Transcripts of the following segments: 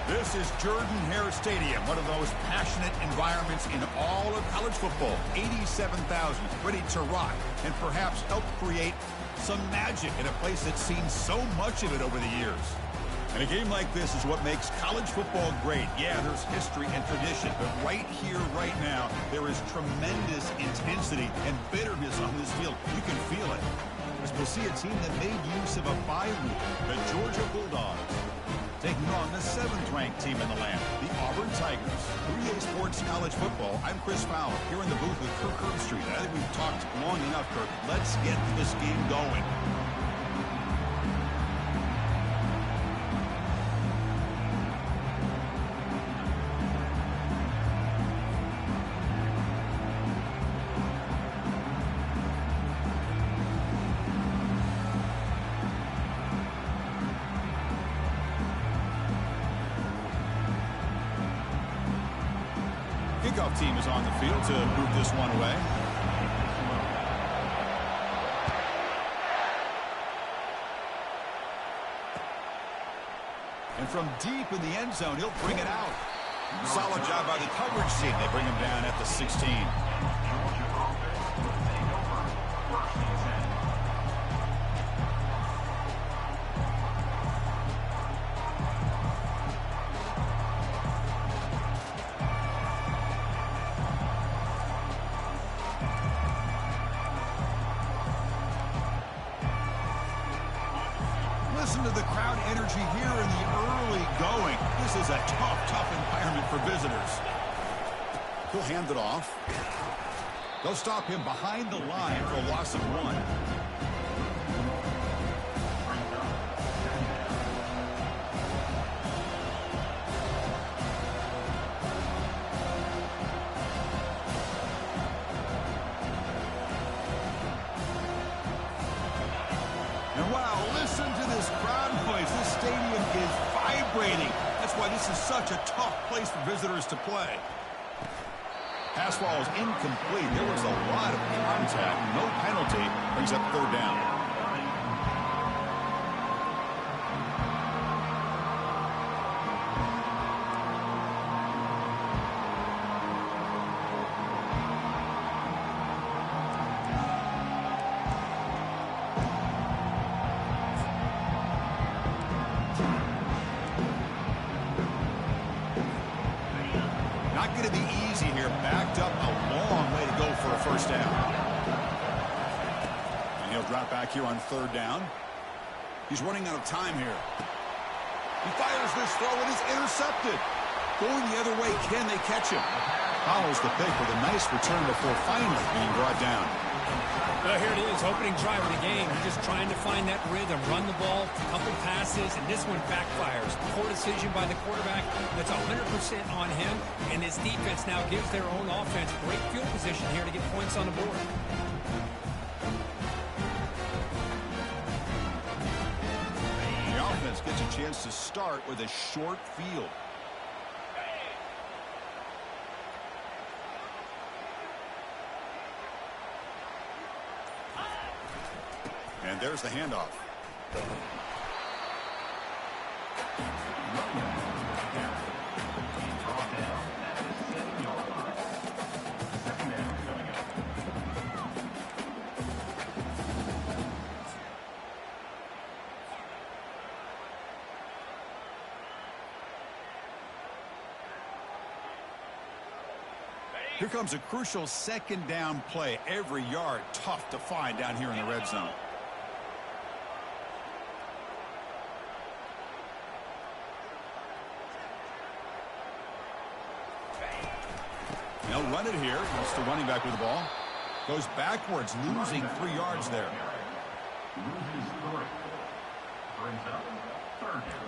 This is Jordan-Hare Stadium, one of the most passionate environments in all of college football. 87,000 ready to rock and perhaps help create some magic in a place that's seen so much of it over the years. And a game like this is what makes college football great. Yeah, there's history and tradition, but right here, right now, there is tremendous intensity and bitterness on this field. You can feel it. As we'll see a team that made use of a bye week, the Georgia Bulldogs, taking on the 7th-ranked team in the land, the Auburn Tigers. 3A Sports College Football. I'm Chris Fowler here in the booth with Kirk Herbstreit. I think we've talked long enough, Kirk. Let's get this game going. Kickoff team is on the field to move this one away. And from deep in the end zone, he'll bring it out. Solid job by the coverage team. They bring him down at the 16. Listen to the crowd energy here in the early going. This is a tough environment for visitors. He'll hand it off. They'll stop him behind the line for a loss of 1. And wow, listen to this crowd noise. This stadium is vibrating. That's why this is such a tough place for visitors to play. Pass ball is incomplete. There was a lot of contact. No penalty. Brings up 3rd down. Not going to be easy here. Backed up a long way to go for a 1st down. And he'll drop back here on 3rd down. He's running out of time here. He fires this throw and is intercepted. Going the other way, can they catch him? Follows the pick with a nice return before finally being brought down. Well, here it is, opening drive of the game. Just trying to find that rhythm, run the ball, a couple passes, and this one backfires. Poor decision by the quarterback. That's 100% on him, and his defense now gives their own offense great field position here to get points on the board. The offense gets a chance to start with a short field. And there's the handoff. Here comes a crucial 2nd down play. Every yard tough to find down here in the red zone. They'll run it here. It's the running back with the ball. Goes backwards, losing 3 yards there. Loses 3. Brings up 3rd down.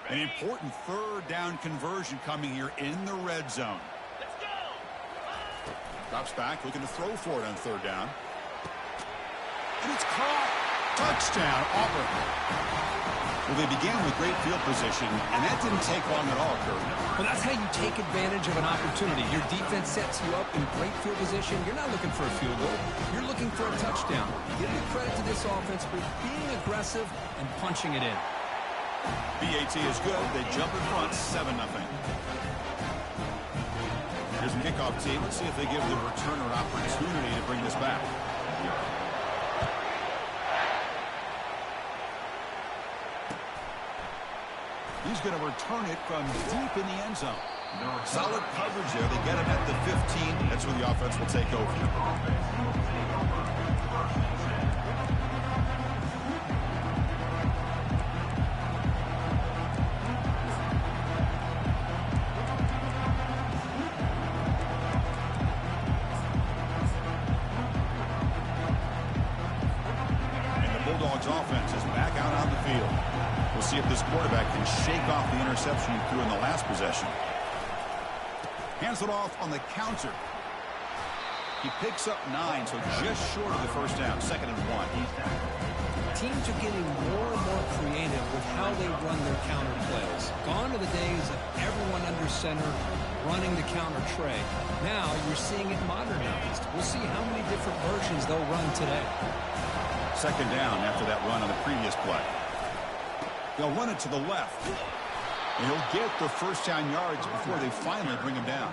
An important 3rd down conversion coming here in the red zone. Drops back, looking to throw for it on 3rd down. And it's caught. Touchdown, Auburn. Well, they began with great field position, and that didn't take long at all, Kurt. Well, that's how you take advantage of an opportunity. Your defense sets you up in great field position. You're not looking for a field goal. You're looking for a touchdown. Give the credit to this offense for being aggressive and punching it in. BAT is good. They jump in front, 7-0. Here's the kickoff team. Let's see if they give the returner an opportunity to bring this back. He's going to return it from deep in the end zone. Solid coverage there. They get him at the 15. That's where the offense will take over. And the Bulldogs offense is back out on the field. We'll see if this quarterback can shake off the interception he threw in the last possession. Hands it off on the counter. He picks up 9, so just short of the first down. 2nd and 1. Teams are getting more and more creative with how they run their counter plays. Gone are the days of everyone under center running the counter tray. Now you're seeing it modernized. We'll see how many different versions they'll run today. 2nd down after that run on the previous play. They'll run it to the left. And he'll get the first down yards before they finally bring him down.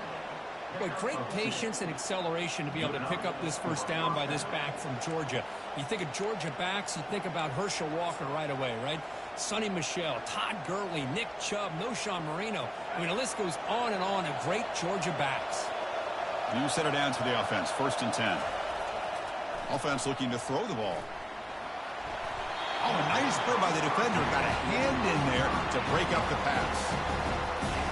Boy, great patience and acceleration to be able to pick up this first down by this back from Georgia. You think of Georgia backs, you think about Herschel Walker right away, right? Sonny Michel, Todd Gurley, Nick Chubb, Noshawn Marino. I mean, the list goes on and on of great Georgia backs. You set it down to the offense. 1st and 10. Offense looking to throw the ball. Oh, a nice throw by the defender. Got a hand in there to break up the pass.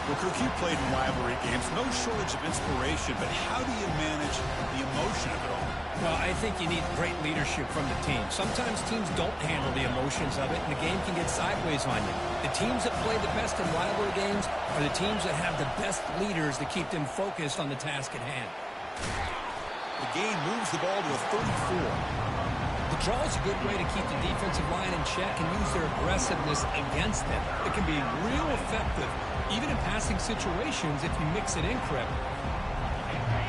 Well, Kirk, you played in rivalry games. No shortage of inspiration, but how do you manage the emotion of it all? Well, I think you need great leadership from the team. Sometimes teams don't handle the emotions of it, and the game can get sideways on you. The teams that play the best in rivalry games are the teams that have the best leaders to keep them focused on the task at hand. The game moves the ball to a 34. The draw is a good way to keep the defensive line in check and use their aggressiveness against them. It can be real effective, even in passing situations, if you mix it in correctly.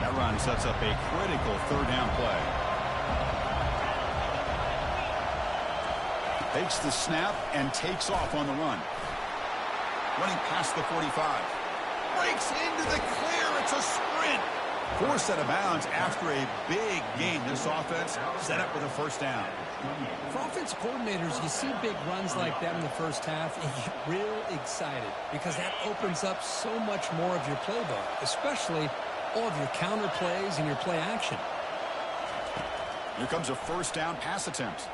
That run sets up a critical 3rd down play. Takes the snap and takes off on the run. Running past the 45. Breaks into the clear. It's a sprint. Forced out of bounds after a big gain. This offense set up with a first down. For offensive coordinators, you see big runs like that in the first half, and you get real excited because that opens up so much more of your playbook, especially all of your counter plays and your play action. Here comes a first down pass attempt.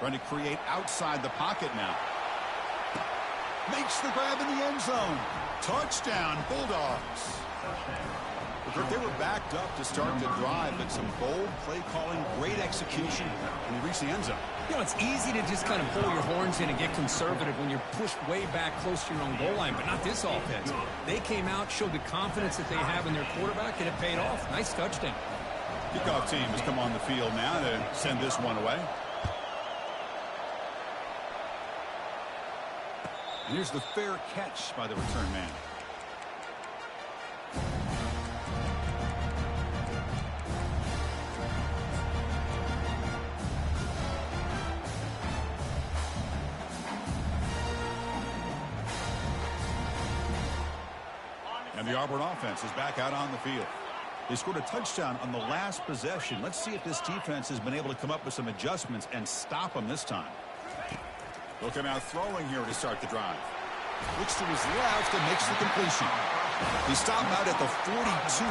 Trying to create outside the pocket now. Makes the grab in the end zone. Touchdown, Bulldogs. They were backed up to start the drive, but some bold play calling, great execution, and they reached the end zone. You know, it's easy to just kind of pull your horns in and get conservative when you're pushed way back close to your own goal line, but not this offense. They came out, showed the confidence that they have in their quarterback, and it paid off. Nice touchdown. Kickoff team has come on the field now to send this one away. And here's the fair catch by the return man. And the Auburn offense is back out on the field. They scored a touchdown on the last possession. Let's see if this defense has been able to come up with some adjustments and stop them this time. They'll come out throwing here to start the drive. Looks to his left and makes the completion. He stopped out at the 42.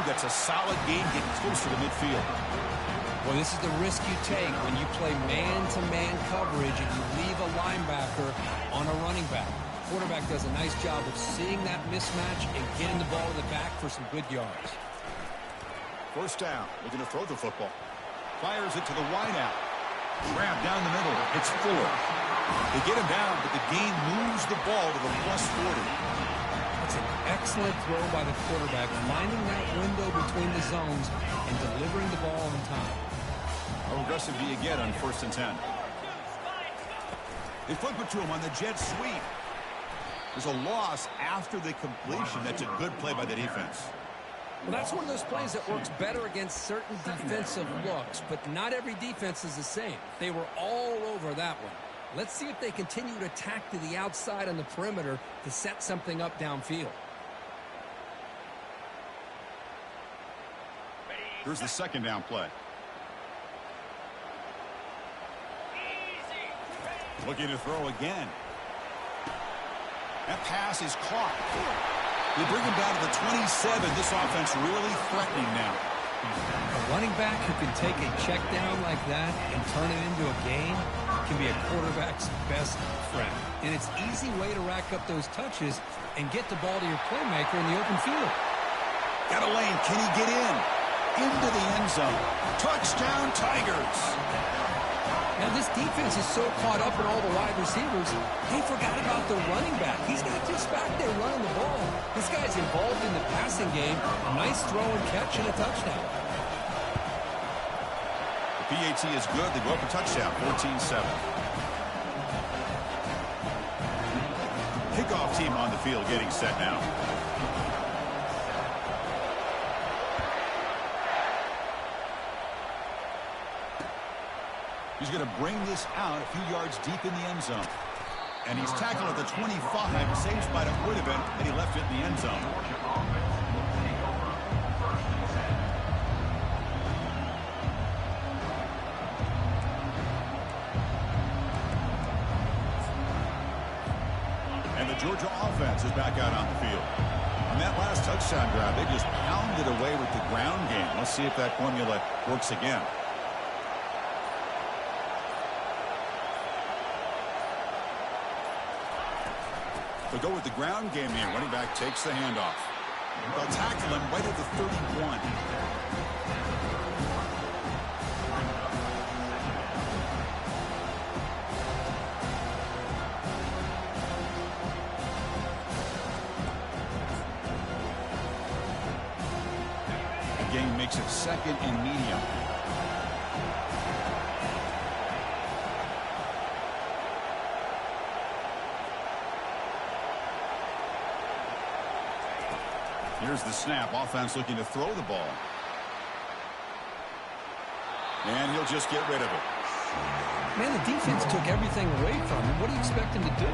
That's a solid gain, getting closer to midfield. Well, this is the risk you take when you play man-to-man coverage and you leave a linebacker on a running back. Quarterback does a nice job of seeing that mismatch and getting the ball to the back for some good yards. First down, looking to throw the football. Fires it to the wideout. Grab down the middle. It's Fuller. They get him down, but the gain moves the ball to the +40. That's an excellent throw by the quarterback, finding that window between the zones and delivering the ball on time. How aggressive do you get on 1st and 10? They flip it to him on the jet sweep. There's a loss after the completion. That's a good play by the defense. Well, that's one of those plays that works better against certain defensive looks, but not every defense is the same. They were all over that one. Let's see if they continue to attack to the outside on the perimeter to set something up downfield. Here's the second down play. Looking to throw again. That pass is caught. They bring him down to the 27. This offense really threatening now. A running back who can take a check down like that and turn it into a gain can be a quarterback's best friend. And it's an easy way to rack up those touches and get the ball to your playmaker in the open field. Got a lane. Can he get in? Into the end zone. Touchdown, Tigers. Now, this defense is so caught up in all the wide receivers, they forgot about the running back. He's not just back there running the ball. This guy's involved in the passing game. Nice throw and catch and a touchdown. The PAT is good. They go up a touchdown, 14-7. Kickoff team on the field getting set now. He's going to bring this out a few yards deep in the end zone. And he's tackled at the 25. Same spot it would have been had he left it in the end zone. And the Georgia offense is back out on the field. On that last touchdown drive, they just pounded away with the ground game. Let's see if that formula works again. They'll go with the ground game here. Running back takes the handoff. They'll tackle him right at the 31. The game makes it second and medium. Here's the snap. Offense looking to throw the ball. And he'll just get rid of it. Man, the defense took everything away from him. What do you expect him to do?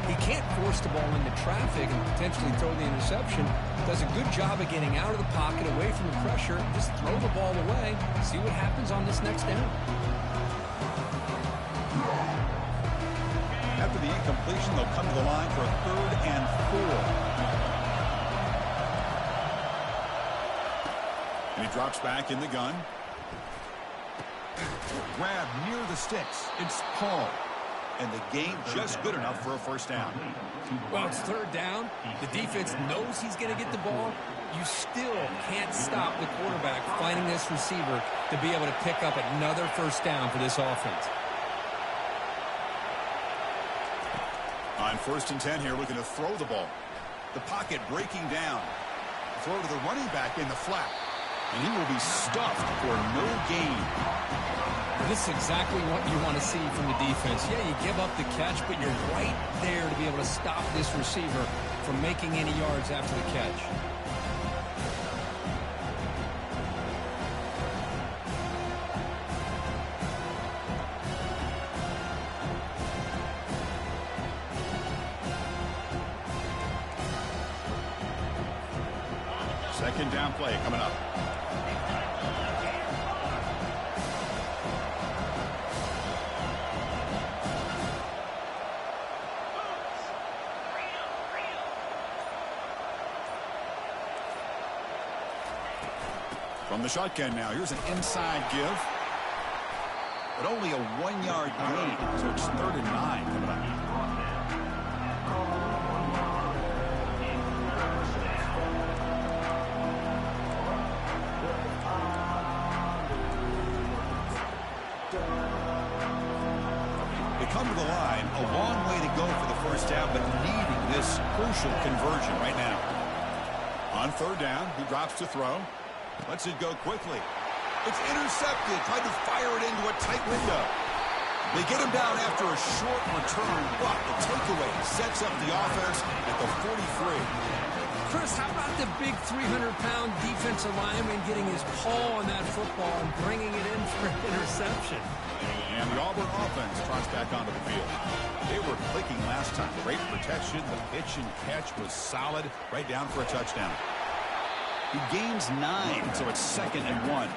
He can't force the ball into traffic and potentially throw the interception. Does a good job of getting out of the pocket, away from the pressure. Just throw the ball away. See what happens on this next down. After the incompletion, they'll come to the line for a 3rd and 4. And he drops back in the gun. Grab near the sticks. It's Paul. And the gain just good enough for a first down. Well, it's 3rd down. The defense knows he's going to get the ball. You still can't stop the quarterback finding this receiver to be able to pick up another first down for this offense. On 1st and 10 here, looking to throw the ball. The pocket breaking down. Throw to the running back in the flat. And he will be stuffed for no gain. This is exactly what you want to see from the defense. Yeah, you give up the catch, but you're right there to be able to stop this receiver from making any yards after the catch. Second down play coming up. From the shotgun now, here's an inside give. But only a 1-yard gain, so it's 3rd and 9 coming up. They come to the line, a long way to go for the first down, but needing this crucial conversion right now. On 3rd down, he drops to throw. Lets it go quickly. It's intercepted. Tried to fire it into a tight window. They get him down after a short return, but the takeaway sets up the offense at the 43. Chris, how about the big 300-pound defensive lineman getting his paw on that football and bringing it in for an interception? And the Auburn offense trots back onto the field. They were clicking last time. Great protection. The pitch and catch was solid. Right down for a touchdown. He gains 9, so it's 2nd and 1.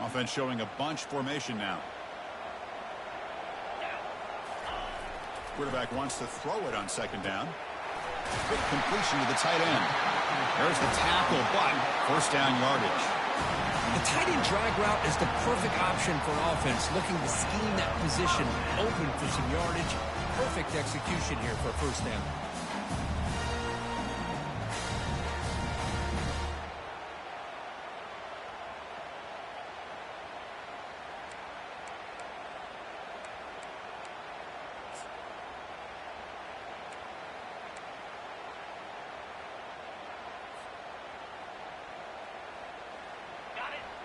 Offense showing a bunch formation now. Quarterback wants to throw it on 2nd down. Quick completion to the tight end. There's the tackle, but 1st down yardage. The tight end drag route is the perfect option for an offense looking to scheme that position open for some yardage. Perfect execution here for a 1st down.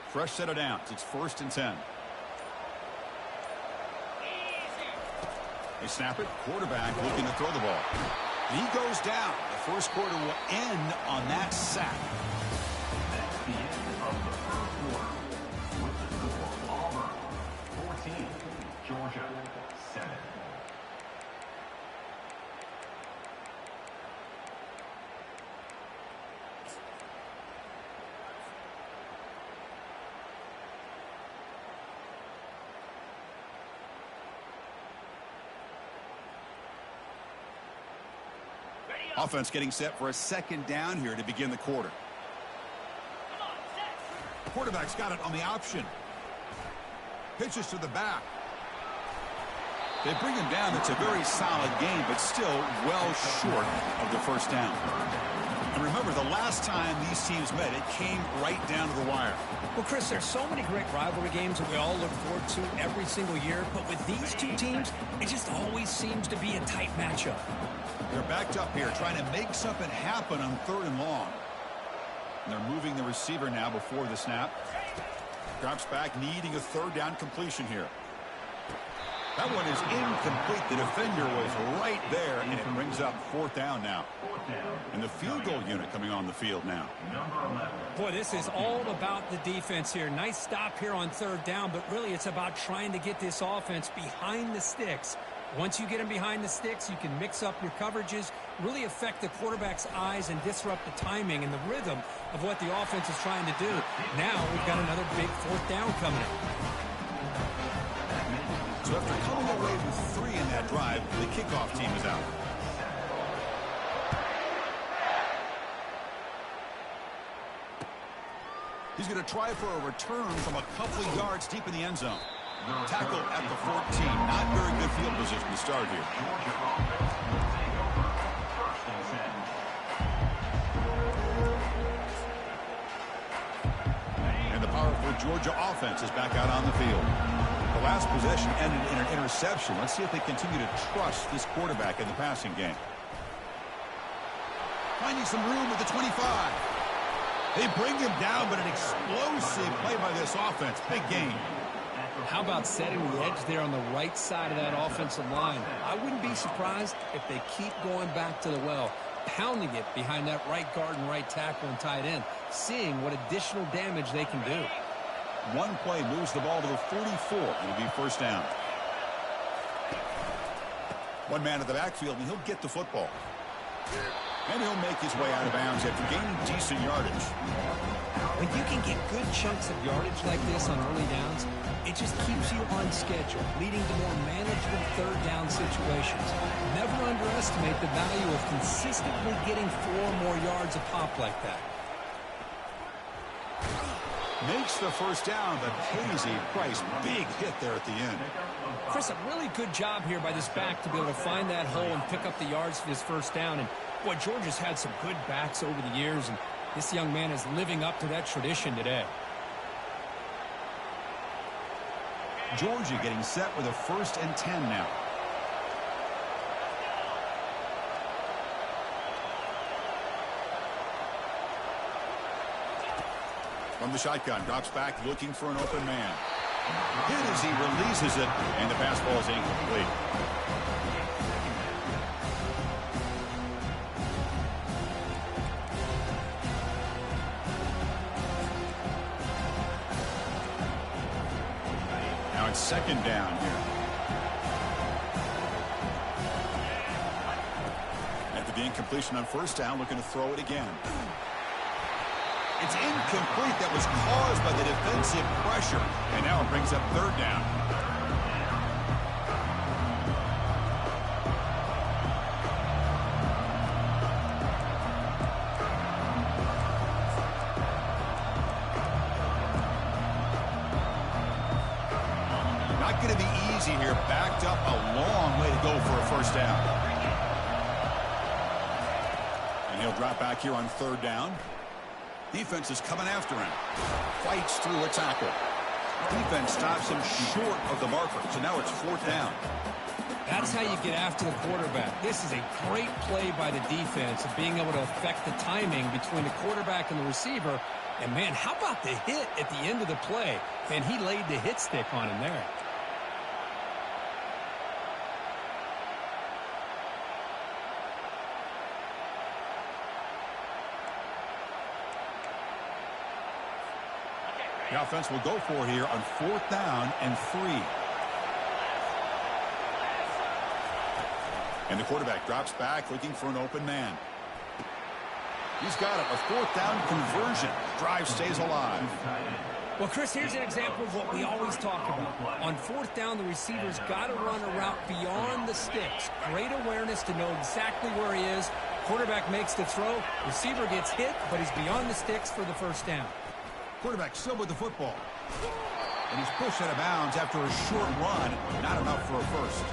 Fresh set of downs. It's 1st and 10. They snap it. Quarterback looking to throw the ball. He goes down. The 1st quarter will end on that sack. That's the end of the 1st quarter. With the score, Auburn 14, Georgia 7. Offense getting set for a 2nd down here to begin the quarter. Quarterback's got it on the option. Pitches to the back. They bring him down. It's a very solid game, but still well short of the 1st down. And remember, the last time these teams met, it came right down to the wire. Well, Chris, there's so many great rivalry games that we all look forward to every single year, but with these two teams, it just always seems to be a tight matchup. They're backed up here, trying to make something happen on 3rd and long. And they're moving the receiver now before the snap. Drops back, needing a 3rd down completion here. That one is incomplete. The defender was right there, and it brings up 4th down now. And the field goal unit coming on the field now. Boy, this is all about the defense here. Nice stop here on 3rd down, but really it's about trying to get this offense behind the sticks. Once you get them behind the sticks, you can mix up your coverages, really affect the quarterback's eyes and disrupt the timing and the rhythm of what the offense is trying to do. Now we've got another big 4th down coming up. So after coming away with 3 in that drive, the kickoff team is out. He's going to try for a return from a couple of yards deep in the end zone. Tackle at the 14. Not very good field position to start here. And the powerful Georgia offense is back out on the field. The last possession ended in an interception. Let's see if they continue to trust this quarterback in the passing game. Finding some room at the 25. They bring him down, but an explosive play by this offense. Big game. How about setting the edge there on the right side of that offensive line? I wouldn't be surprised if they keep going back to the well, pounding it behind that right guard and right tackle and tight end, seeing what additional damage they can do. One play moves the ball to the 44. It'll be 1st down. One man at the backfield, and he'll get the football. And he'll make his way out of bounds after gaining decent yardage. When you can get good chunks of yardage like this on early downs, it just keeps you on schedule, leading to more manageable 3rd down situations. Never underestimate the value of consistently getting 4 more yards a pop like that. Makes the 1st down, but pays a price. Big hit there at the end. Chris, a really good job here by this back to be able to find that hole and pick up the yards for this 1st down. And boy, Georgia's had some good backs over the years, and this young man is living up to that tradition today. Georgia getting set with a 1st and 10 now. From the shotgun, drops back, looking for an open man. Hit as he releases it, and the pass ball is incomplete. Now it's second down here. After the incompletion on first down, looking to throw it again. It's incomplete. That was caused by the defensive pressure. And now it brings up third down. Not going to be easy here. Backed up a long way to go for a first down. And he'll drop back here on third down. Defense is coming after him. Fights through a tackle. Defense stops him short of the marker. So now it's fourth down. That's how you get after the quarterback. This is a great play by the defense of being able to affect the timing between the quarterback and the receiver. And, man, how about the hit at the end of the play? And he laid the hit stick on him there. The offense will go for here on fourth down and 3. And the quarterback drops back looking for an open man. He's got it. A fourth down conversion. Drive stays alive. Well, Chris, here's an example of what we always talk about. On fourth down, the receiver's got to run a route beyond the sticks. Great awareness to know exactly where he is. Quarterback makes the throw. Receiver gets hit, but he's beyond the sticks for the first down. Quarterback still with the football. And he's pushed out of bounds after a short run. Not enough for a first.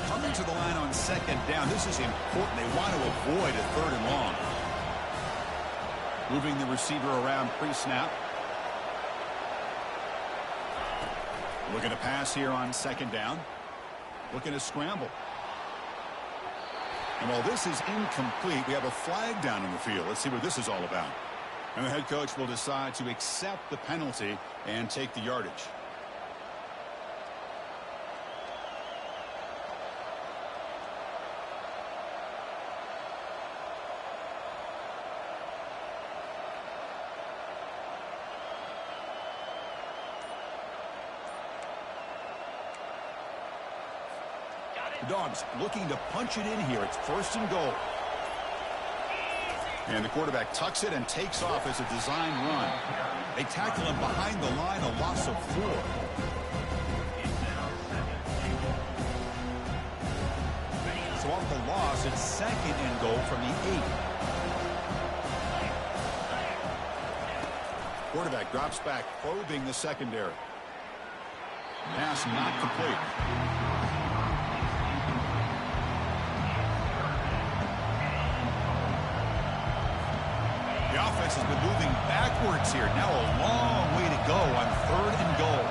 Coming to the line on second down. This is important. They want to avoid a third and long. Moving the receiver around pre-snap. Looking to pass here on second down. Looking to scramble. And while this is incomplete, we have a flag down in the field. Let's see what this is all about. And the head coach will decide to accept the penalty and take the yardage. The Dogs looking to punch it in here. It's first and goal. And the quarterback tucks it and takes off as a design run. They tackle him behind the line, a loss of 4. So off the loss, it's second and goal from the 8. Quarterback drops back, probing the secondary. Pass not complete. The offense has been moving backwards here. Now a long way to go on third and goal.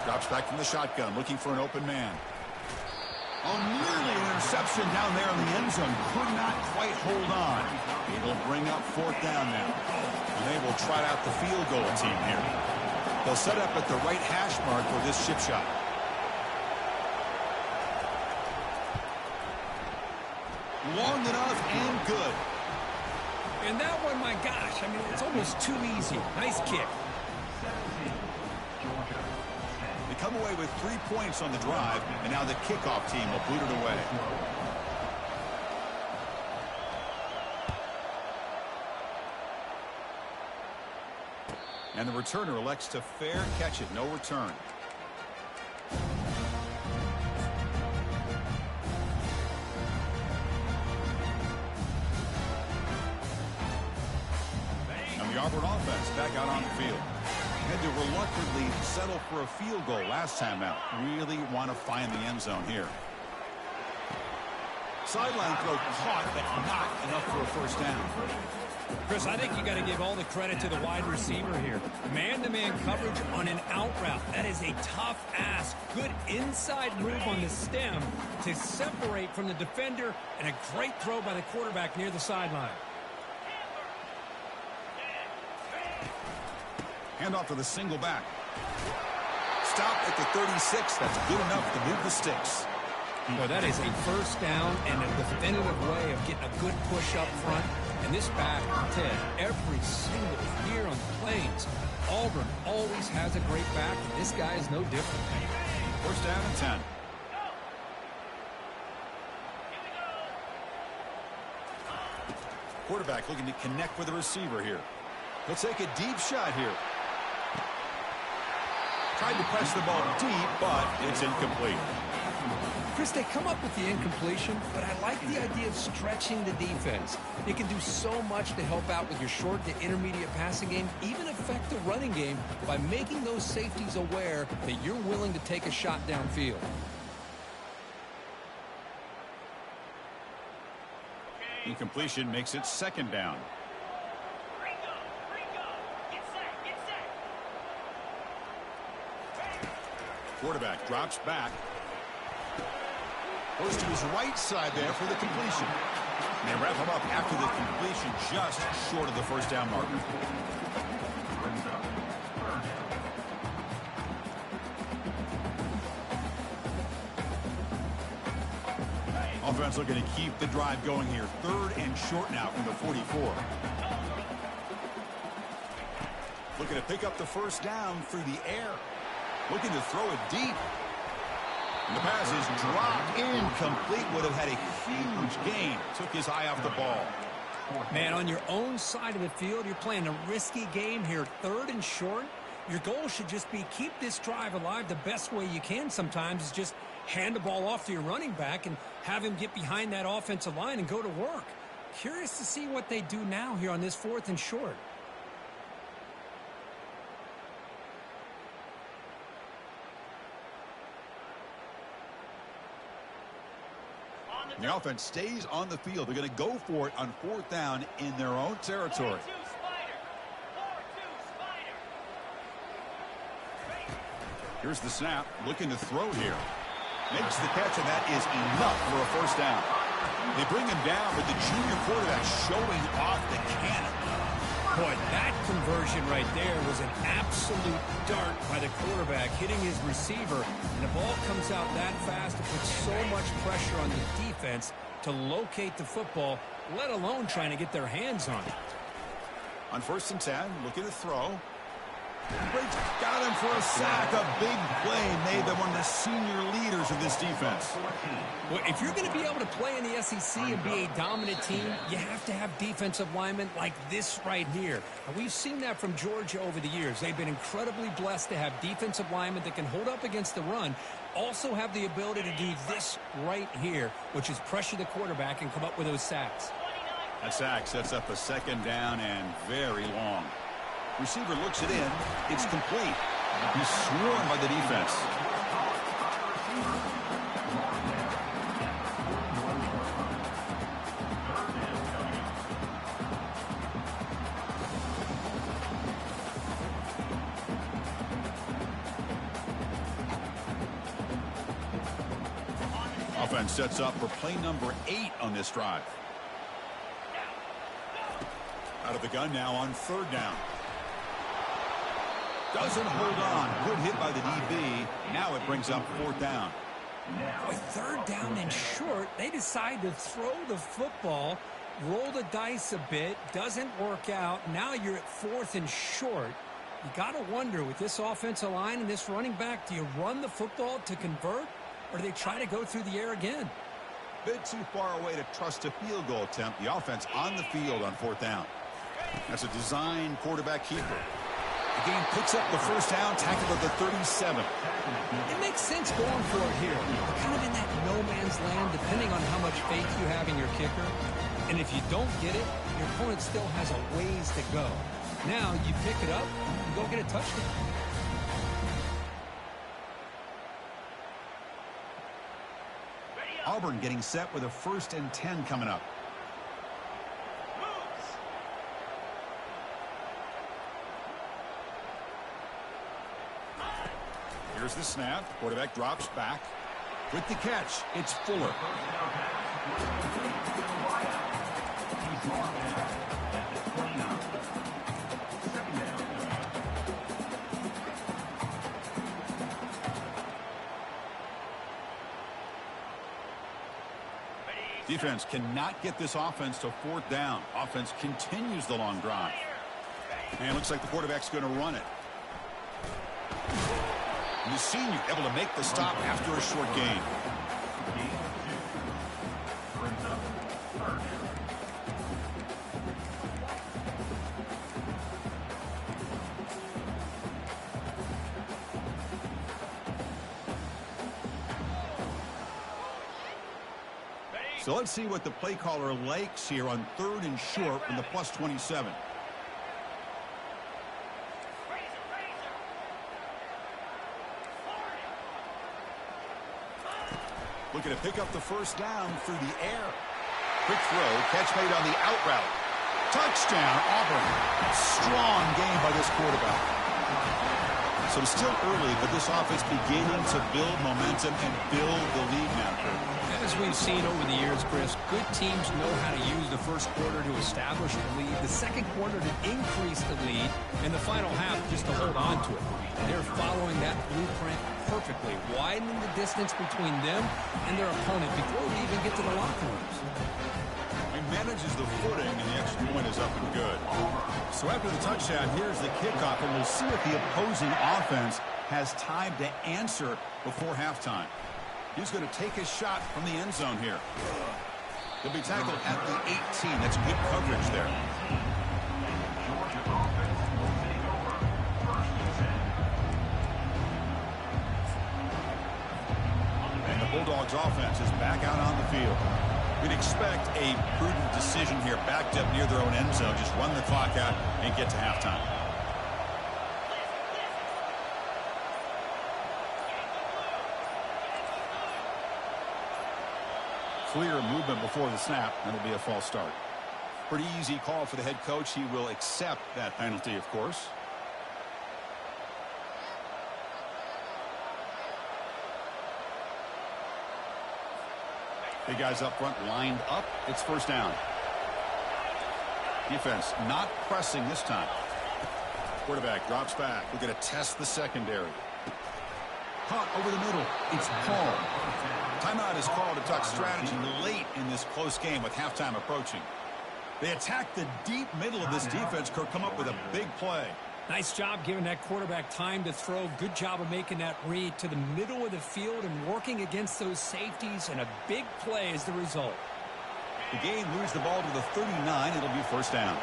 Drops back from the shotgun, looking for an open man. Oh, nearly an interception down there in the end zone. Could not quite hold on. It'll bring up fourth down now. And they will trot out the field goal team here. They'll set up at the right hash mark for this chip shot. Long enough and good. And that one, my gosh, I mean, it's almost too easy. Nice kick. They come away with 3 points on the drive, and now the kickoff team will boot it away. And the returner elects to fair catch it. No return. The Auburn offense back out on the field. Had to reluctantly settle for a field goal last time out. Really want to find the end zone here. Sideline throw caught, but not enough for a first down. Chris, I think you got to give all the credit to the wide receiver here. Man-to-man coverage on an out route. That is a tough ask. Good inside move on the stem to separate from the defender, and a great throw by the quarterback near the sideline. Handoff to the single back. Stop at the 36. That's good enough to move the sticks. Well, that is a first down and a definitive way of getting a good push up front. And this back, Ted, every single year on the Plains, Auburn always has a great back, and this guy is no different. First down and 10. Quarterback looking to connect with the receiver here. He'll take a deep shot here. Tried to press the ball deep, but it's incomplete. Chris, they come up with the incompletion, but I like the idea of stretching the defense. It can do so much to help out with your short to intermediate passing game, even affect the running game by making those safeties aware that you're willing to take a shot downfield. Incompletion makes it second down. Quarterback drops back. Goes to his right side there for the completion. And they wrap him up after the completion, just short of the first down marker. Offense looking to keep the drive going here. Third and short now from the 44. Looking to pick up the first down through the air. Looking to throw it deep. And the pass is dropped incomplete. Would have had a huge gain. Took his eye off the ball. Man, on your own side of the field, you're playing a risky game here. Third and short. Your goal should just be keep this drive alive the best way you can sometimes is just hand the ball off to your running back and have him get behind that offensive line and go to work. Curious to see what they do now here on this fourth and short. The offense stays on the field. They're going to go for it on fourth down in their own territory. Here's the snap. Looking to throw here. Makes the catch, and that is enough for a first down. They bring him down, but the junior quarterback showing off the cannon. Boy, that conversion right there was an absolute dart by the quarterback hitting his receiver, and the ball comes out that fast. It puts so much pressure on the defense to locate the football, let alone trying to get their hands on it. On first and 10, looking to throw. Got him for a sack. A big play made them one of the senior leaders of this defense. Well, if you're going to be able to play in the SEC and be a dominant team, you have to have defensive linemen like this right here. And we've seen that from Georgia over the years. They've been incredibly blessed to have defensive linemen that can hold up against the run, also have the ability to do this right here, which is pressure the quarterback and come up with those sacks. That sack sets up a second down and very long. Receiver looks it in. It's complete. He's swarmed by the defense. Offense sets up for play number 8 on this drive. Out of the gun now on third down. Doesn't hold on. Good hit by the DB. Now it brings up fourth down. With third down and short, they decide to throw the football, roll the dice a bit, doesn't work out. Now you're at fourth and short. You got to wonder, with this offensive line and this running back, do you run the football to convert, or do they try to go through the air again? Bit too far away to trust a field goal attempt. The offense on the field on fourth down. That's a design quarterback keeper. The game picks up the first down, tackled at the 37. It makes sense going for it here. You're kind of in that no man's land, depending on how much faith you have in your kicker. And if you don't get it, your opponent still has a ways to go. Now you pick it up and go get a touchdown. Auburn getting set with a first and 10 coming up. Here's the snap. Quarterback drops back. With the catch, it's Fuller. Defense cannot get this offense to fourth down. Offense continues the long drive. And looks like the quarterback's going to run it. And the senior able to make the stop after a short gain. So let's see what the play caller likes here on 3rd and short from the +27. Looking to pick up the first down through the air. Quick throw, catch made on the out route. Touchdown, Auburn. Strong game by this quarterback. So it's still early, but this offense beginning to build momentum and build the lead now. As we've seen over the years, Chris, good teams know how to use the first quarter to establish the lead, the second quarter to increase the lead, and the final half just to hold on to it. They're following that blueprint perfectly, widening the distance between them and their opponent before we even get to the locker rooms. He manages the footing, and the extra point is up and good. So after the touchdown, here's the kickoff, and we'll see if the opposing offense has time to answer before halftime. He's going to take a shot from the end zone here. He'll be tackled at the 18. That's good coverage there. And the Bulldogs offense is back out on the field. We'd expect a prudent decision here, backed up near their own end zone. Just run the clock out and get to halftime. Clear movement before the snap, and it'll be a false start. Pretty easy call for the head coach. He will accept that penalty, of course. Big guys up front lined up. It's first down. Defense not pressing this time. Quarterback drops back. We're going to test the secondary. Caught over the middle. It's Paul. Timeout is called to talk strategy late in this close game with halftime approaching. They attack the deep middle of this defense. Kirk come up with a big play. Nice job giving that quarterback time to throw. Good job of making that read to the middle of the field and working against those safeties, and a big play is the result. The game moves the ball to the 39. It'll be first down.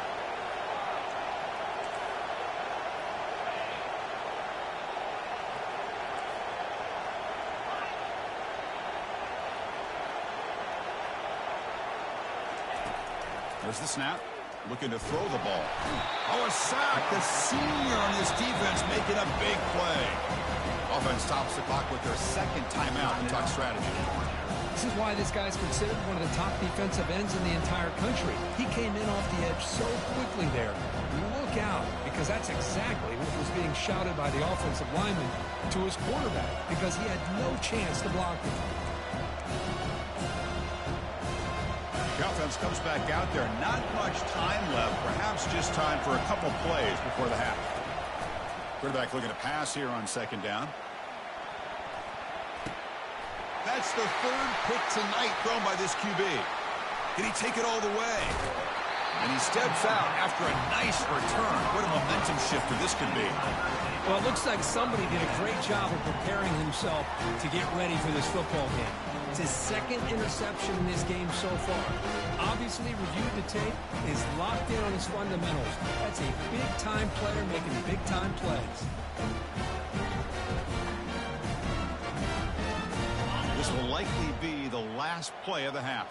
There's the snap. Looking to throw the ball. Oh, a sack. The senior on this defense making a big play. Offense stops the clock with their second timeout to talk strategy. This is why this guy's considered one of the top defensive ends in the entire country. He came in off the edge so quickly there. Look out, because that's exactly what was being shouted by the offensive lineman to his quarterback, because he had no chance to block him. The offense comes back out there. Not much time left. Perhaps just time for a couple plays before the half. Quarterback looking to pass here on second down. That's the third pick tonight thrown by this QB. Did he take it all the way? And he steps out after a nice return. What a momentum shifter this could be. Well, it looks like somebody did a great job of preparing himself to get ready for this football game. It's his second interception in this game so far. Obviously reviewed the tape, is locked in on his fundamentals. That's a big-time player making big-time plays. This will likely be the last play of the half.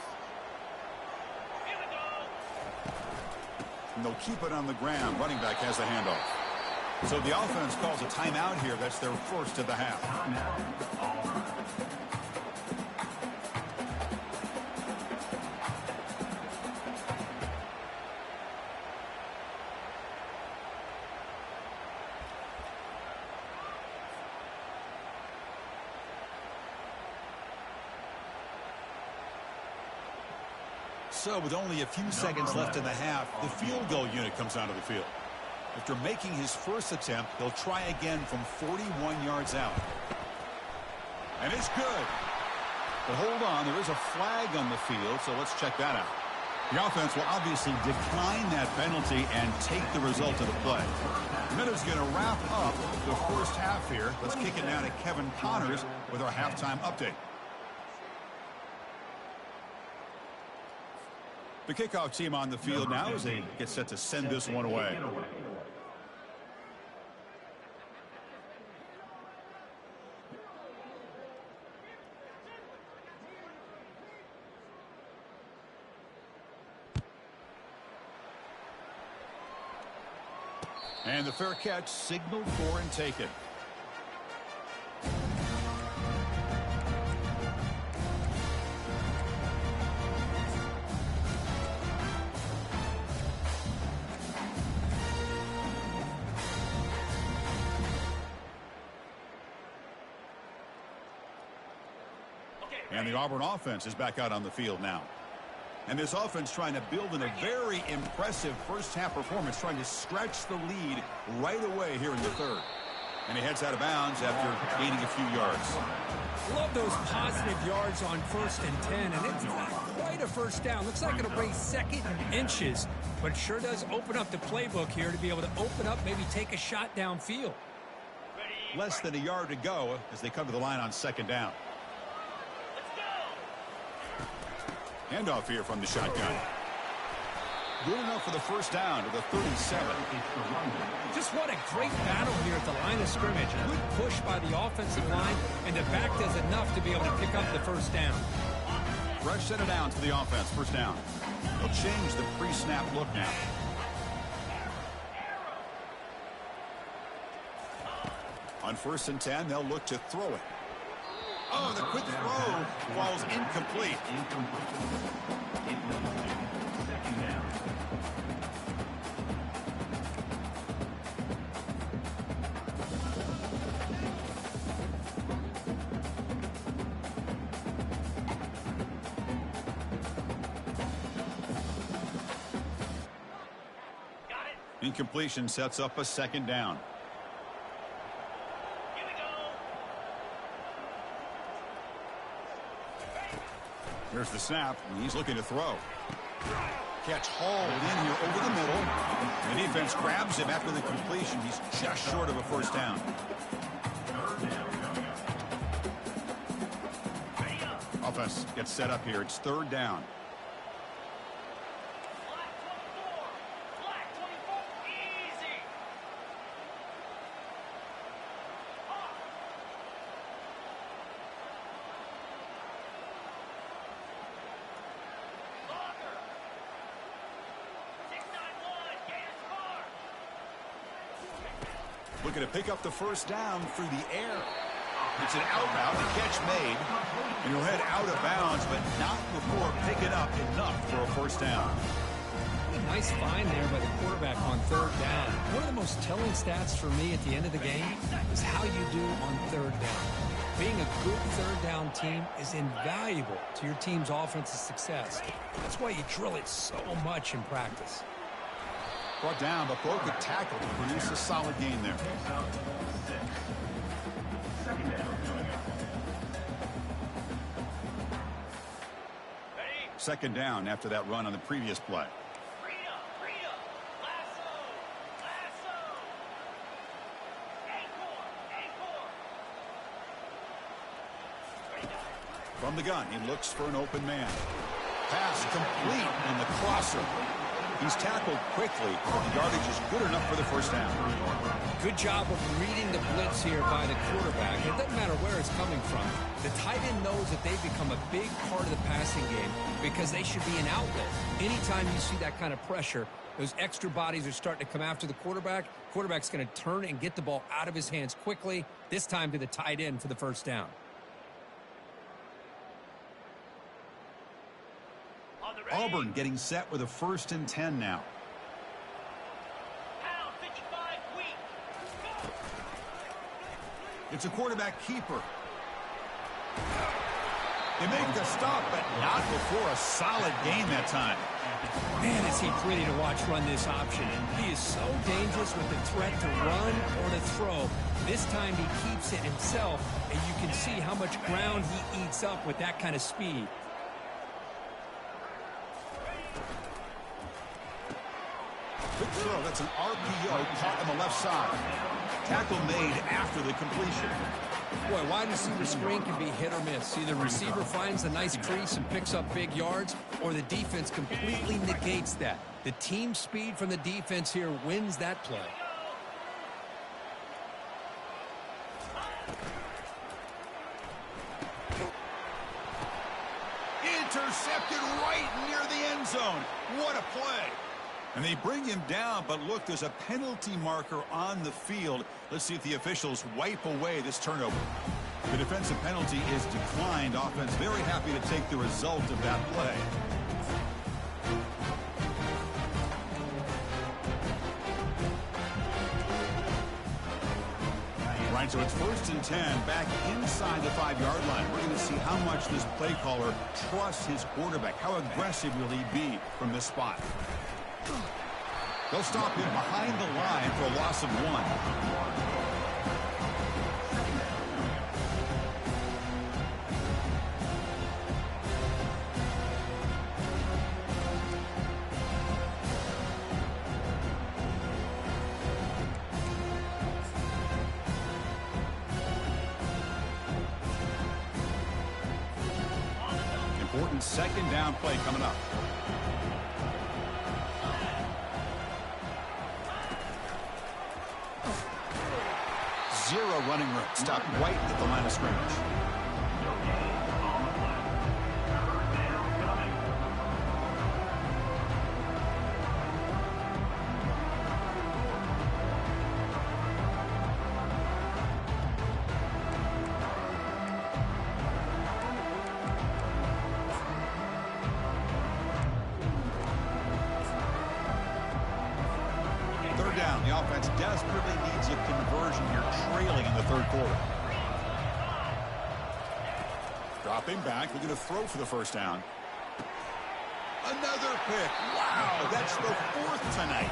And they'll keep it on the ground. Running back has the handoff. So the offense calls a timeout here. That's their first of the half. So with only a few seconds left in the half, the field goal unit comes onto the field. After making his first attempt, he'll try again from 41 yards out. And it's good. But hold on, there is a flag on the field, so let's check that out. The offense will obviously decline that penalty and take the result of the play. The Minnows going to wrap up the first half here. Let's kick it now to Kevin Connors with our halftime update. The kickoff team on the field now as they get set to send this one away. And the fair catch signaled for and taken. And the Auburn offense is back out on the field now. And this offense trying to build in a very impressive first half performance, trying to stretch the lead right away here in the third. And he heads out of bounds after gaining a few yards. Love those positive yards on 1st and 10, and it's not quite a first down. Looks like it'll bring second and inches, but it sure does open up the playbook here to be able to open up, maybe take a shot downfield. Less than a yard to go as they come to the line on 2nd down. Handoff here from the shotgun. Good enough for the first down to the 37. Just what a great battle here at the line of scrimmage. Good push by the offensive line, and the back does enough to be able to pick up the first down. Fresh set it down to the offense. First down. They'll change the pre-snap look now. On 1st and 10, they'll look to throw it. Oh, the quick throw falls incomplete. Incompletion sets up a 2nd down. Here's the snap, and he's looking to throw. Catch hauled in here over the middle. The defense grabs him after the completion. He's just short of a first down. Offense gets set up here. It's 3rd down. Looking to pick up the first down through the air. It's an out route, the catch made, and he'll head out of bounds, but not before picking up enough for a first down. What a nice find there by the quarterback on 3rd down. One of the most telling stats for me at the end of the game is how you do on 3rd down. Being a good 3rd down team is invaluable to your team's offensive success. That's why you drill it so much in practice. Brought down, but broke a tackle to produce a solid gain there. Second down after that run on the previous play. From the gun, he looks for an open man. Pass complete on the crosser. He's tackled quickly, but the yardage is good enough for the first down. Good job of reading the blitz here by the quarterback. It doesn't matter where it's coming from. The tight end knows that they've become a big part of the passing game because they should be an outlet. Anytime you see that kind of pressure, those extra bodies are starting to come after the quarterback. Quarterback's going to turn and get the ball out of his hands quickly, this time to the tight end for the first down. Auburn getting set with a 1st and 10 now. It's a quarterback keeper. They make the stop, but not before a solid gain that time. Man, is he pretty to watch run this option. He is so dangerous with the threat to run or to throw. This time he keeps it himself, and you can see how much ground he eats up with that kind of speed. Good throw. That's an RPO caught on the left side. Tackle made after the completion. Boy, wide receiver screen can be hit or miss. Either receiver finds a nice crease and picks up big yards, or the defense completely negates that. The team speed from the defense here wins that play. Intercepted right near the end zone. What a play. And they bring him down, but look, there's a penalty marker on the field. Let's see if the officials wipe away this turnover. The defensive penalty is declined. Offense very happy to take the result of that play. Right, so it's 1st and 10, back inside the 5-yard line. We're going to see how much this play caller trusts his quarterback. How aggressive will he be from this spot? They'll stop him behind the line for a loss of 1. Important 2nd down play coming up. Zero running room. Stop right at the line of scrimmage. Down. The offense desperately needs a conversion here, trailing in the 3rd quarter. Dropping back, looking to throw for the 1st down. Another pick. Wow, that's the 4th tonight.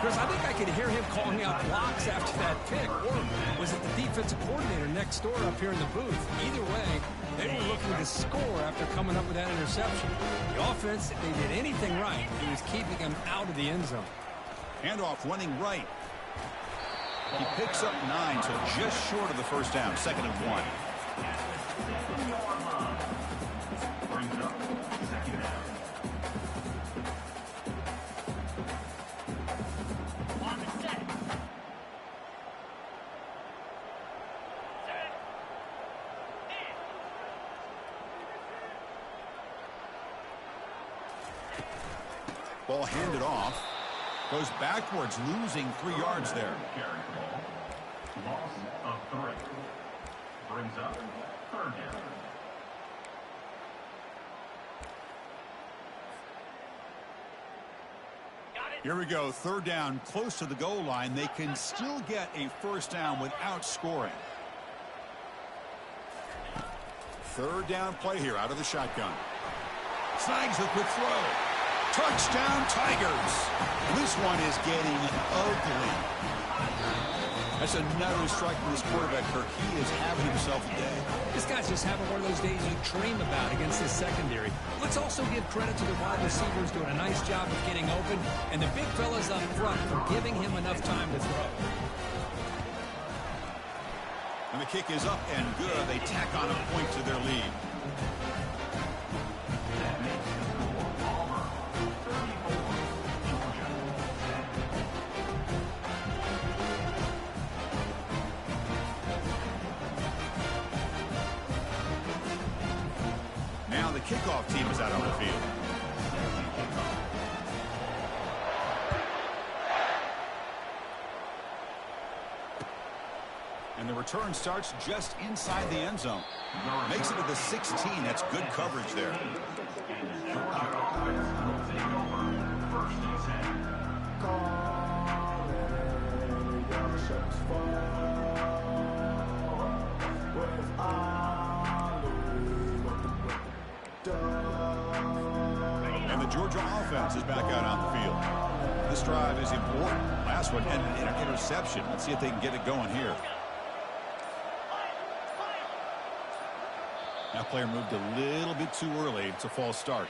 Chris, I think I could hear him calling out blocks after that pick. Or was it the defensive coordinator next door up here in the booth? Either way, they were looking to score after coming up with that interception. The offense, if they did anything right, it was keeping him out of the end zone. Handoff running right. He picks up 9, so just short of the 1st down. 2nd and 1. Ball handed off. Goes backwards, losing 3 yards there. Loss of 3. Brings up 3rd down. Here we go. 3rd down, close to the goal line. They can still get a 1st down without scoring. 3rd down play here out of the shotgun. Snags the quick throw. Touchdown, Tigers. This one is getting ugly. That's another strike from this quarterback, Kirk. He is having himself a day. This guy's just having one of those days you dream about against this secondary. Let's also give credit to the wide receivers doing a nice job of getting open, and the big fellas up front for giving him enough time to throw. And the kick is up and good. They tack on a point to their lead. Kickoff team is out on the field. And the return starts just inside the end zone. Makes it to the 16. That's good coverage there. Georgia offense is back out on the field. This drive is important. Last one ended in an interception. Let's see if they can get it going here. That player moved a little bit too early. It's a false start.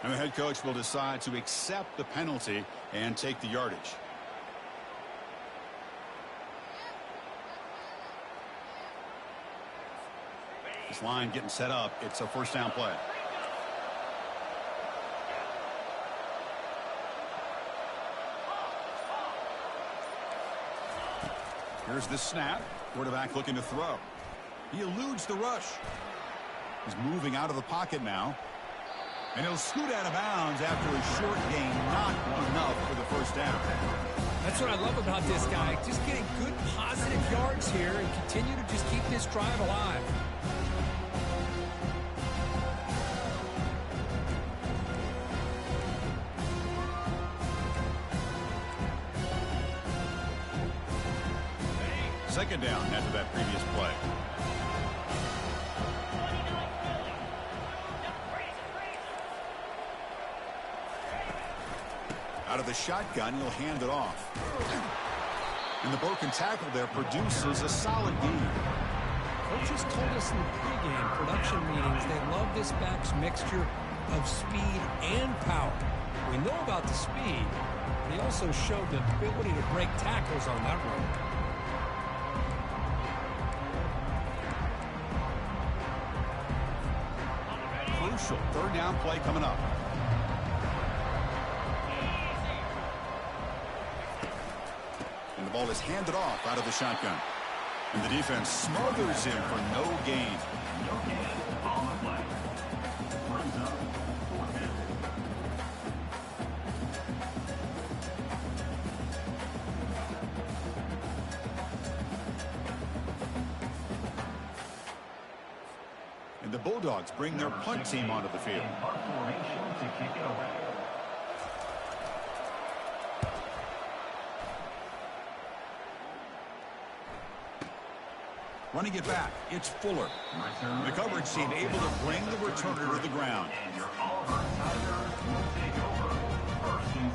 And the head coach will decide to accept the penalty and take the yardage. This line getting set up. It's a first down play. Here's the snap. Quarterback looking to throw. He eludes the rush. He's moving out of the pocket now. And he'll scoot out of bounds after a short gain. Not enough for the first down. That's what I love about this guy. Just getting good positive yards here and continue to just keep this drive alive. Second down after that previous play. Out of the shotgun, he'll hand it off. And the broken tackle there produces a solid gain. Coaches told us in the pregame production meetings they love this back's mixture of speed and power. We know about the speed, but he also showed the ability to break tackles on that run. Crucial third down play coming up. And the ball is handed off out of the shotgun. And the defense smothers him for no gain. No gain on the play. Brings up 4th down. And the Bulldogs bring their punt team onto the field. In punt formation to kick it away. Running it back, it's Fuller. The coverage team able to bring the returner to the ground. And your Auburn Tigers will take over 1st and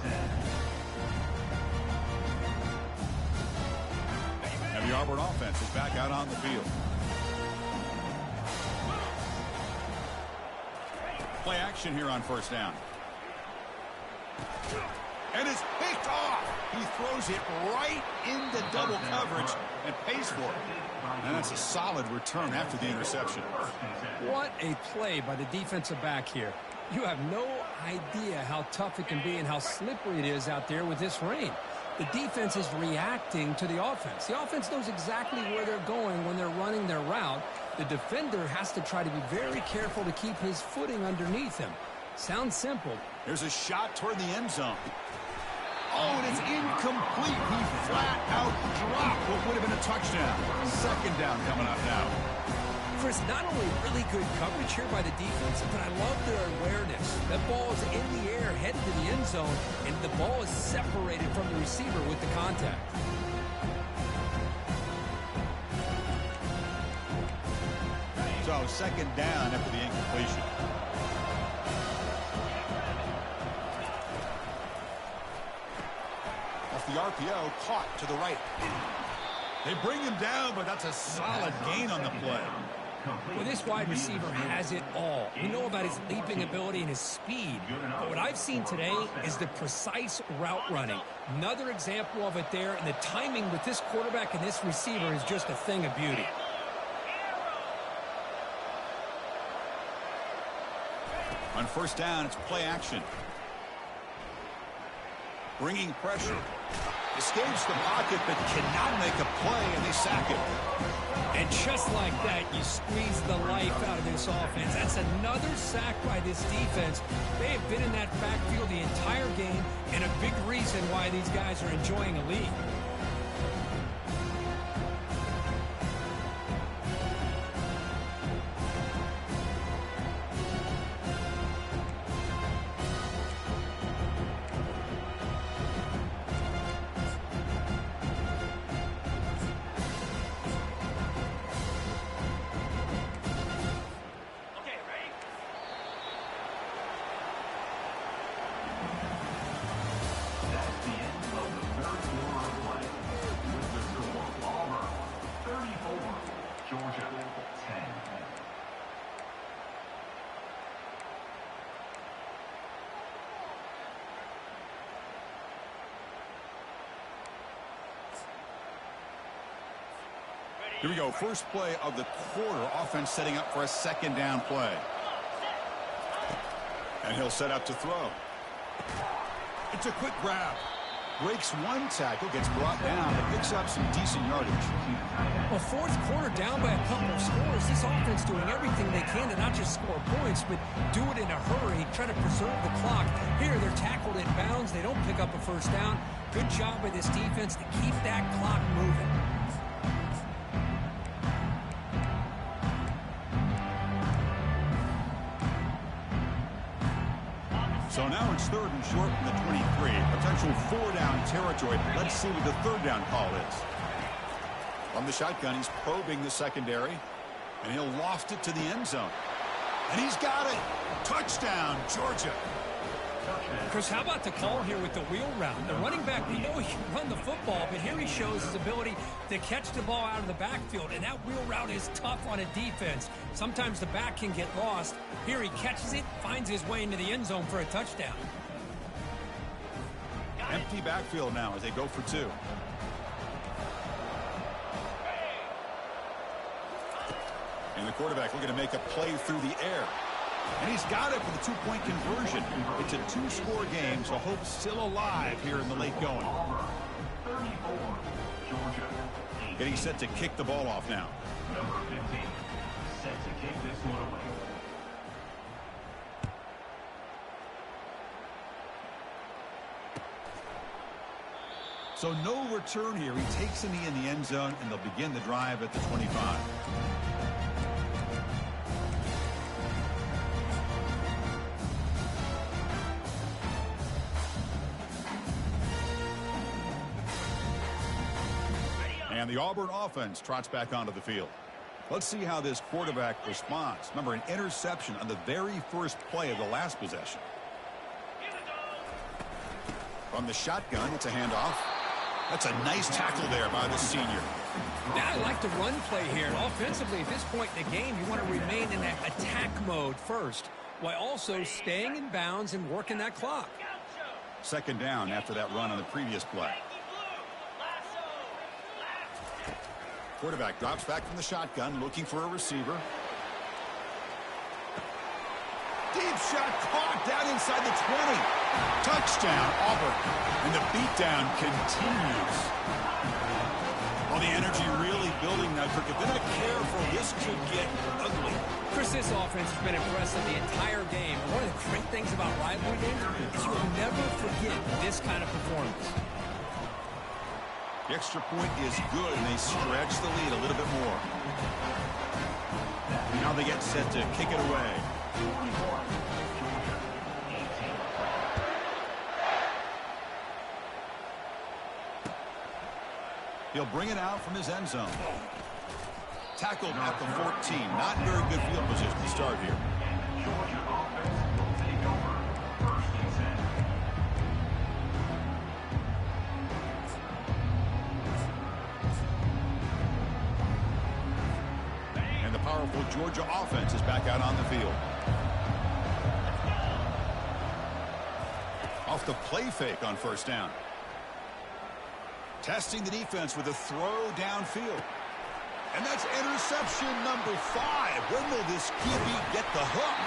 10. And the Auburn offense is back out on the field. Play action here on first down. And it's picked off. He throws it right into double coverage and pays for it. And that's a solid return after the interception. What a play by the defensive back here. You have no idea how tough it can be and how slippery it is out there with this rain. The defense is reacting to the offense. The offense knows exactly where they're going when they're running their route. The defender has to try to be very careful to keep his footing underneath him. Sounds simple. There's a shot toward the end zone. Oh, and it's incomplete. He flat out dropped what would have been a touchdown. Second down coming up now. Chris, not only really good coverage here by the defense, but I love their awareness. That ball is in the air, headed to the end zone, and the ball is separated from the receiver with the contact. So second down after the incompletion. Off the RPO, caught to the right. They bring him down, but that's a solid gain on the play. Well, this wide receiver has it all. We know about his leaping ability and his speed. But what I've seen today is the precise route running. Another example of it there, and the timing with this quarterback and this receiver is just a thing of beauty. On first down, it's play action. Bringing pressure. Escapes the pocket, but cannot make a play, and they sack him. And just like that, you squeeze the life out of this offense. That's another sack by this defense. They have been in that backfield the entire game, and a big reason why these guys are enjoying a lead. Here we go. First play of the quarter. Offense setting up for a second down play. And he'll set up to throw. It's a quick grab. Breaks one tackle, gets brought down, and picks up some decent yardage. Well, fourth quarter down by a couple of scores. This offense doing everything they can to not just score points, but do it in a hurry, try to preserve the clock. Here, they're tackled in bounds. They don't pick up a first down. Good job by this defense to keep that clock moving. So now it's third and short from the 23. Potential four-down territory. Let's see what the third down call is. From the shotgun, he's probing the secondary, and he'll loft it to the end zone. And he's got it. Touchdown, Georgia. Chris, how about the call here with the wheel route? The running back, we know he can run the football, but here he shows his ability to catch the ball out of the backfield, and that wheel route is tough on a defense. Sometimes the back can get lost. Here he catches it, finds his way into the end zone for a touchdown. Empty backfield now as they go for two. And the quarterback looking to make a play through the air. And he's got it for the two-point conversion. It's a two-score game, so hope's still alive here in the late going. Getting set to kick the ball off now. Number 15, set to kick this one away. So no return here. He takes a knee in the end zone, and they'll begin the drive at the 25. And the Auburn offense trots back onto the field. Let's see how this quarterback responds. Remember, an interception on the very first play of the last possession. From the shotgun, it's a handoff. That's a nice tackle there by the senior. Now I like the run play here. Offensively, at this point in the game, you want to remain in that attack mode first, while also staying in bounds and working that clock. Second down after that run on the previous play. Quarterback drops back from the shotgun, looking for a receiver. Deep shot caught down inside the 20. Touchdown, Auburn. And the beatdown continues. Well, the energy really building now, Kirk. If they're not careful, this could get ugly. Chris, this offense has been impressive the entire game. And one of the great things about rivalry games is you'll never forget this kind of performance. The extra point is good, and they stretch the lead a little bit more. Now they get set to kick it away. He'll bring it out from his end zone. Tackled at the 14. Not very good field position to start here. Georgia offense will take over. First and 10. And the powerful Georgia offense is back out on the field. Off the play fake on first down. Testing the defense with a throw downfield. And that's interception number 5. When will this QB get the hook?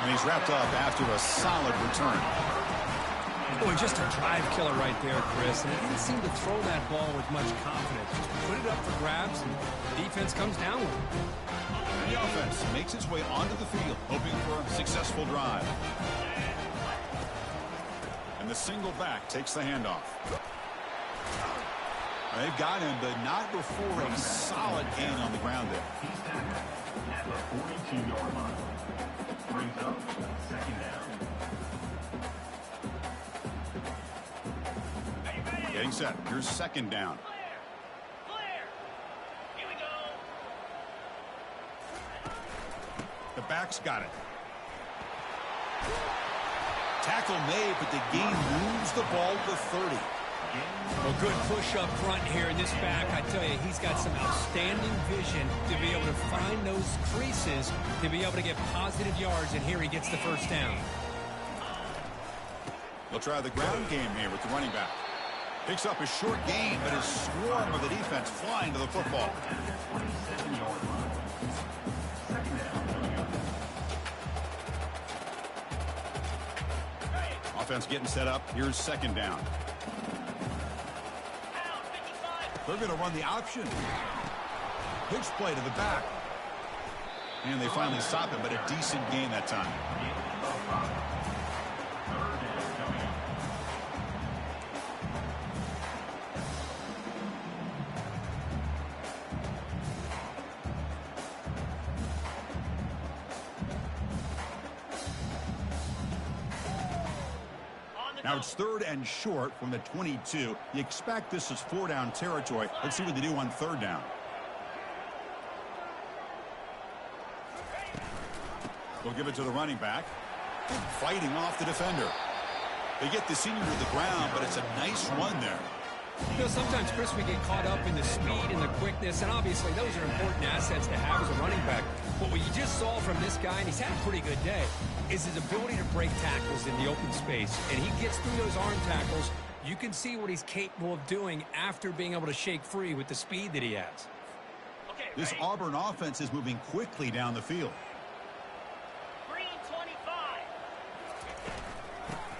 And he's wrapped up after a solid return. Boy, just a drive killer right there, Chris. And he didn't seem to throw that ball with much confidence. Just put it up for grabs, and defense comes down with it. And the offense makes its way onto the field, hoping for a successful drive. And the single back takes the handoff. They've got him, but not before a solid gain on the ground there. He's tackled at the 42-yard line. Brings up second down. Getting set. Here's second down. Here we go. The back's got it. Tackle made, but the gain moves the ball to 30. A good push up front here in this back. I tell you, he's got some outstanding vision to be able to find those creases, to be able to get positive yards, and here he gets the first down. They'll try the ground game here with the running back. Picks up a short gain, but is swarmed with the defense flying to the football. 27-yard line. Second down. Offense getting set up. Here's second down. They're going to run the option. Pitch play to the back. And they finally stop it, but a decent gain that time. Now it's 3rd and short from the 22. You expect this is 4-down territory. Let's see what they do on 3rd down. They'll give it to the running back. Fighting off the defender. They get the senior to the ground, but it's a nice run there. You know, sometimes, Chris, we get caught up in the speed and the quickness, and obviously those are important assets to have as a running back. But what you just saw from this guy, and he's had a pretty good day, is his ability to break tackles in the open space. And he gets through those arm tackles. You can see what he's capable of doing after being able to shake free with the speed that he has. This Auburn offense is moving quickly down the field.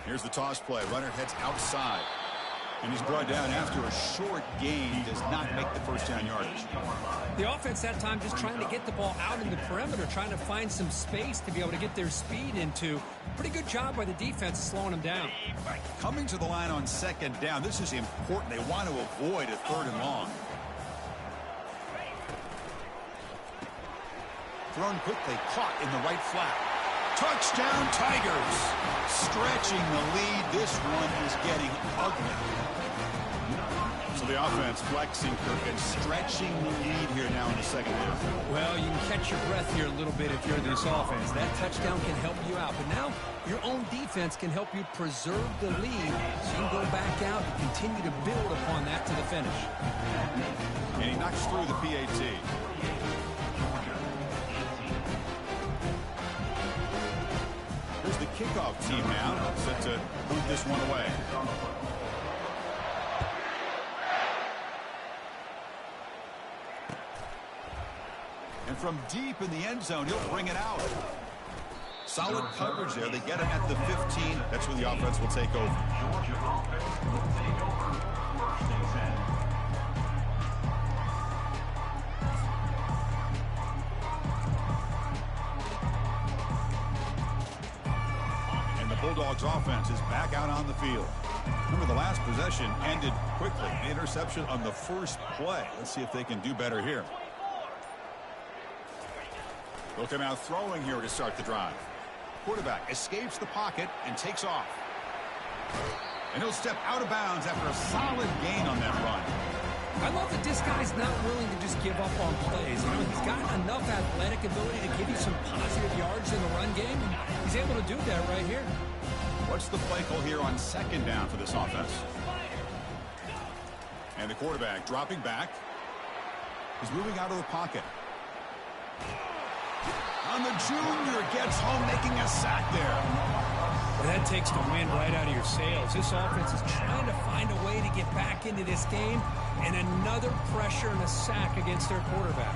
Here's the toss play. Runner heads outside. And he's brought down after a short gain. Does not make the first down yardage. The offense that time just trying to get the ball out in the perimeter, trying to find some space to be able to get their speed into. Pretty good job by the defense slowing them down. Coming to the line on second down. This is important. They want to avoid a 3rd and long. Thrown quickly. Caught in the right flat. Touchdown, Tigers. Stretching the lead. This one is getting ugly. So the offense flexing, Kirk, and stretching the lead here now in the second half. Well, you can catch your breath here a little bit if you're this offense. That touchdown can help you out. But now your own defense can help you preserve the lead so you can go back out and continue to build upon that to the finish. And he knocks through the PAT. Here's the kickoff team now, set to move this one away. And from deep in the end zone, he'll bring it out. Solid coverage there. They get him at the 15. That's where the offense will take over. Georgia offense will take over. 1st and 10. Bulldogs offense is back out on the field. Remember, the last possession ended quickly. The interception on the first play. Let's see if they can do better here. They'll come out throwing here to start the drive. Quarterback escapes the pocket and takes off. And he'll step out of bounds after a solid gain on that run. I love that this guy's not willing to just give up on plays. You know, he's got enough athletic ability to give you some positive yards in the run game, and he's able to do that right here. What's the play call here on second down for this offense? And the quarterback dropping back. He's moving out of the pocket. On the junior, gets home, making a sack there. Well, that takes the wind right out of your sails. This offense is trying to find a way to get back into this game, and another pressure and a sack against their quarterback.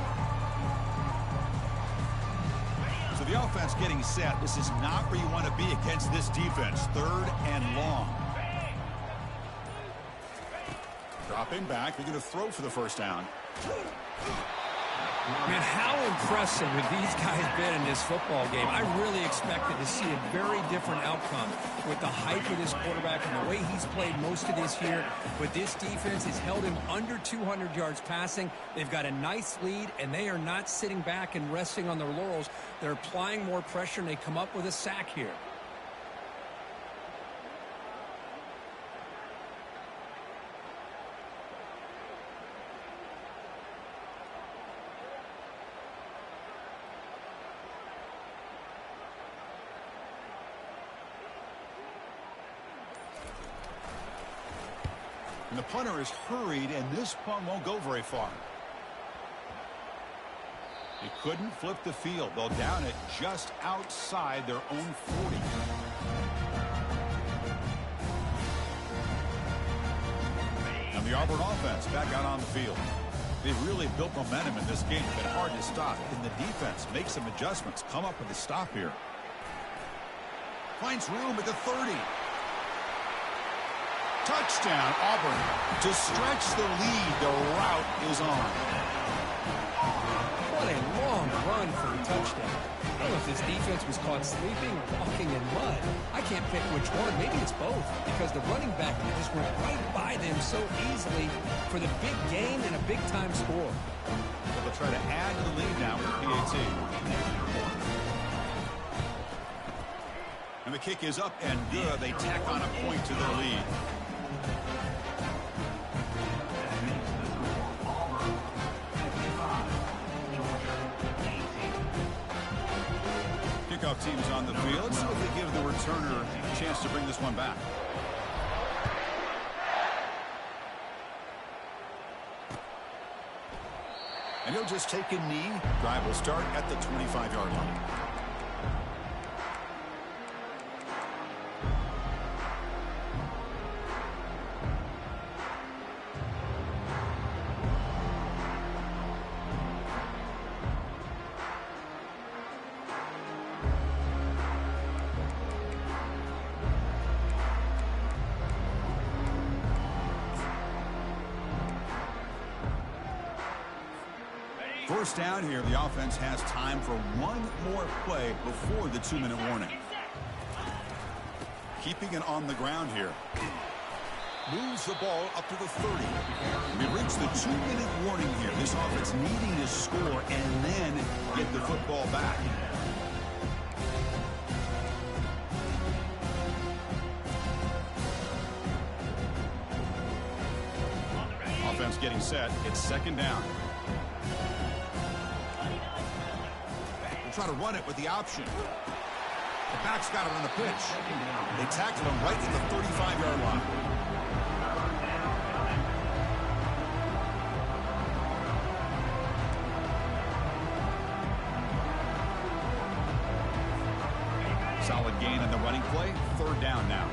So the offense getting set. This is not where you want to be against this defense. 3rd and long. Dropping back. They're going to throw for the first down. Man, how impressive have these guys been in this football game? I really expected to see a very different outcome with the hype of this quarterback and the way he's played most of this year. But this defense has held him under 200 yards passing. They've got a nice lead, and they are not sitting back and resting on their laurels. They're applying more pressure, and they come up with a sack here. And the punter is hurried, and this punt won't go very far. They couldn't flip the field. They'll down it just outside their own 40. The Auburn offense back out on the field. They've really built momentum in this game. It's been hard to stop. Can the defense make some adjustments? Come up with a stop here. Finds room at the 30. Touchdown, Auburn. To stretch the lead, the route is on. What a long run for a touchdown. I don't know if this defense was caught sleeping or walking in mud. I can't pick which one. Maybe it's both, because the running back just went right by them so easily for the big gain and a big-time score. They'll try to add to the lead now with the PAT. And the kick is up and good. They tack on a point to their lead. Kickoff team's on the field. Let's see if they give the returner a chance to bring this one back. And he'll just take a knee. Drive will start at the 25-yard line. First down here, the offense has time for one more play before the 2-minute warning. Keeping it on the ground here. Moves the ball up to the 30. We reach the 2-minute warning here. This offense needing to score and then get the football back. Offense getting set. It's second down. Try to run it with the option. The back's got it on the pitch. They tackle him right at the 35-yard line. Solid gain on the running play. Third down now.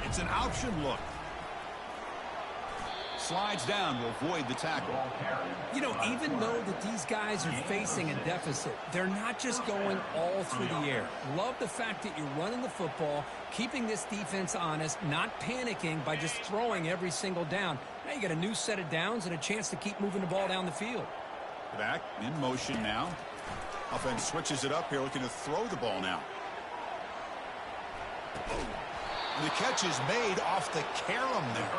It's an option look. Slides down to avoid the tackle. You know, even though that these guys are facing a deficit, they're not just going all through the air. Love the fact that you're running the football, keeping this defense honest, not panicking by just throwing every single down. Now you got a new set of downs and a chance to keep moving the ball down the field. Back in motion now. Offense switches it up here, looking to throw the ball now. And the catch is made off the carom there.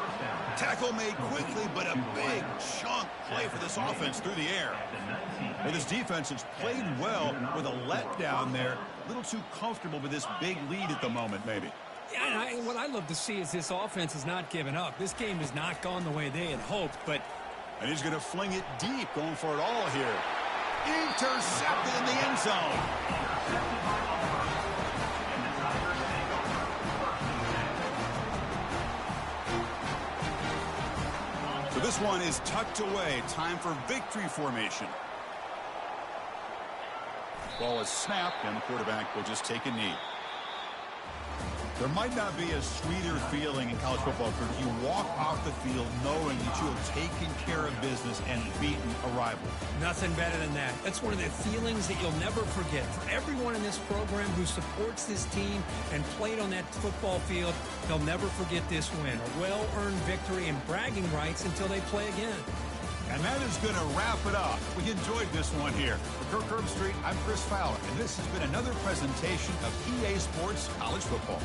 Tackle made quickly, but a big chunk play for this offense through the air. Well, this defense has played well with a letdown there. A little too comfortable with this big lead at the moment, maybe. Yeah, and what I love to see is this offense has not given up. This game has not gone the way they had hoped, but... And he's going to fling it deep, going for it all here. Intercepted in the end zone. So this one is tucked away. Time for victory formation. Ball is snapped, and the quarterback will just take a knee. There might not be a sweeter feeling in college football if you walk off the field knowing that you have taken care of business and beaten a rival. Nothing better than that. That's one of the feelings that you'll never forget. For everyone in this program who supports this team and played on that football field, they'll never forget this win. A well-earned victory and bragging rights until they play again. And that is going to wrap it up. We enjoyed this one here. For Kirk Herbstreit, I'm Chris Fowler, and this has been another presentation of EA Sports College Football.